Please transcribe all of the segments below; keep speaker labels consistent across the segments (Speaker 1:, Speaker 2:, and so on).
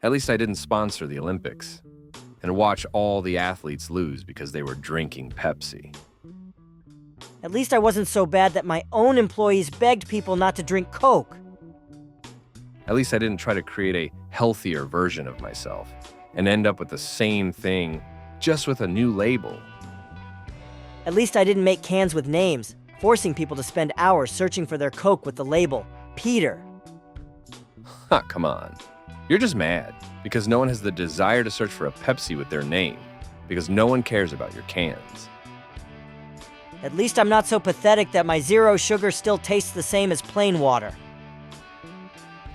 Speaker 1: At least I didn't sponsor the Olympics and watch all the athletes lose because they were drinking Pepsi.
Speaker 2: At least I wasn't so bad that my own employees begged people not to drink Coke.
Speaker 1: At least I didn't try to create a healthier version of myself and end up with the same thing, just with a new label.
Speaker 2: At least I didn't make cans with names, forcing people to spend hours searching for their Coke with the label Peter.
Speaker 1: Ha, come on. You're just mad because no one has the desire to search for a Pepsi with their name, because no one cares about your cans.
Speaker 2: At least I'm not so pathetic that my zero sugar still tastes the same as plain water.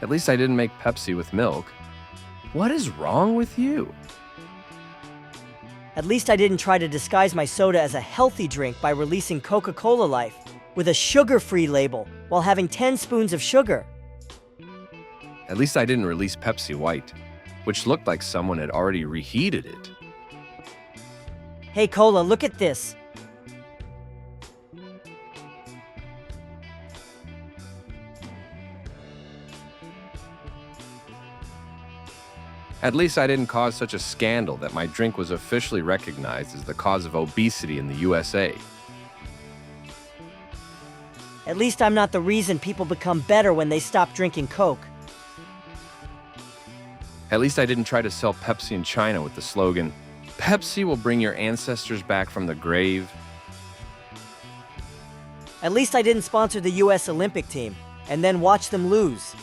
Speaker 1: At least I didn't make Pepsi with milk. What is wrong with you?
Speaker 2: At least I didn't try to disguise my soda as a healthy drink by releasing Coca-Cola Life with a sugar-free label while having 10 spoons of sugar.
Speaker 1: At least I didn't release Pepsi White, which looked like someone had already reheated it.
Speaker 2: Hey Cola, look at this.
Speaker 1: At least I didn't cause such a scandal that my drink was officially recognized as the cause of obesity in the USA.
Speaker 2: At least I'm not the reason people become better when they stop drinking Coke.
Speaker 1: At least I didn't try to sell Pepsi in China with the slogan, "Pepsi will bring your ancestors back from the grave."
Speaker 2: At least I didn't sponsor the US Olympic team and then watch them lose.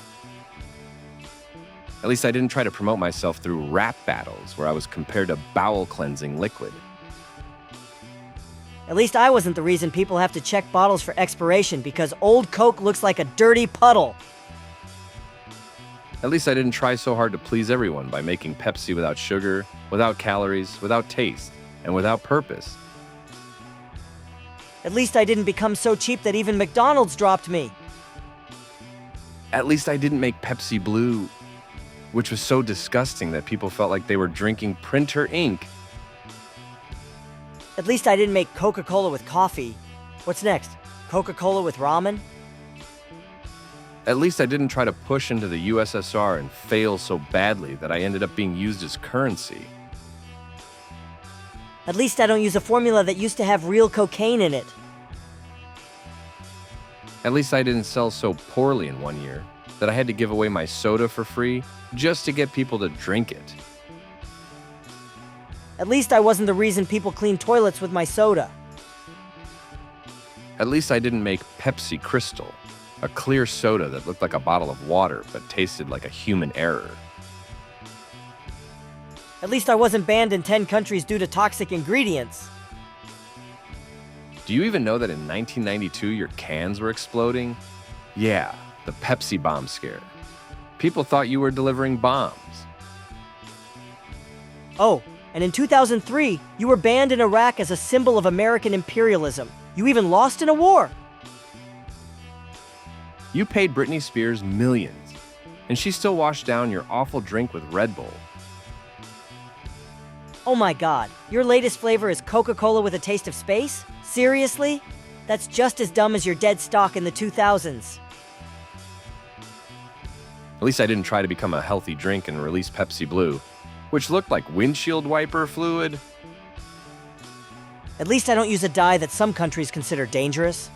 Speaker 1: At least I didn't try to promote myself through rap battles where I was compared to bowel cleansing liquid.
Speaker 2: At least I wasn't the reason people have to check bottles for expiration because old Coke looks like a dirty puddle.
Speaker 1: At least I didn't try so hard to please everyone by making Pepsi without sugar, without calories, without taste, and without purpose.
Speaker 2: At least I didn't become so cheap that even McDonald's dropped me.
Speaker 1: At least I didn't make Pepsi Blue, which was so disgusting that people felt like they were drinking printer ink.
Speaker 2: At least I didn't make Coca-Cola with coffee. What's next? Coca-Cola with ramen?
Speaker 1: At least I didn't try to push into the USSR and fail so badly that I ended up being used as currency.
Speaker 2: At least I don't use a formula that used to have real cocaine in it.
Speaker 1: At least I didn't sell so poorly in 1 year that I had to give away my soda for free just to get people to drink it.
Speaker 2: At least I wasn't the reason people clean toilets with my soda.
Speaker 1: At least I didn't make Pepsi Crystal, a clear soda that looked like a bottle of water but tasted like a human error.
Speaker 2: At least I wasn't banned in 10 countries due to toxic ingredients.
Speaker 1: Do you even know that in 1992 your cans were exploding? Yeah, the Pepsi bomb scare. People thought you were delivering bombs.
Speaker 2: Oh, and in 2003, you were banned in Iraq as a symbol of American imperialism. You even lost in a war.
Speaker 1: You paid Britney Spears millions, and she still washed down your awful drink with Red Bull.
Speaker 2: Oh my god, your latest flavor is Coca-Cola with a taste of space? Seriously? That's just as dumb as your dead stock in the 2000s.
Speaker 1: At least I didn't try to become a healthy drink and release Pepsi Blue, which looked like windshield wiper fluid.
Speaker 2: At least I don't use a dye that some countries consider dangerous.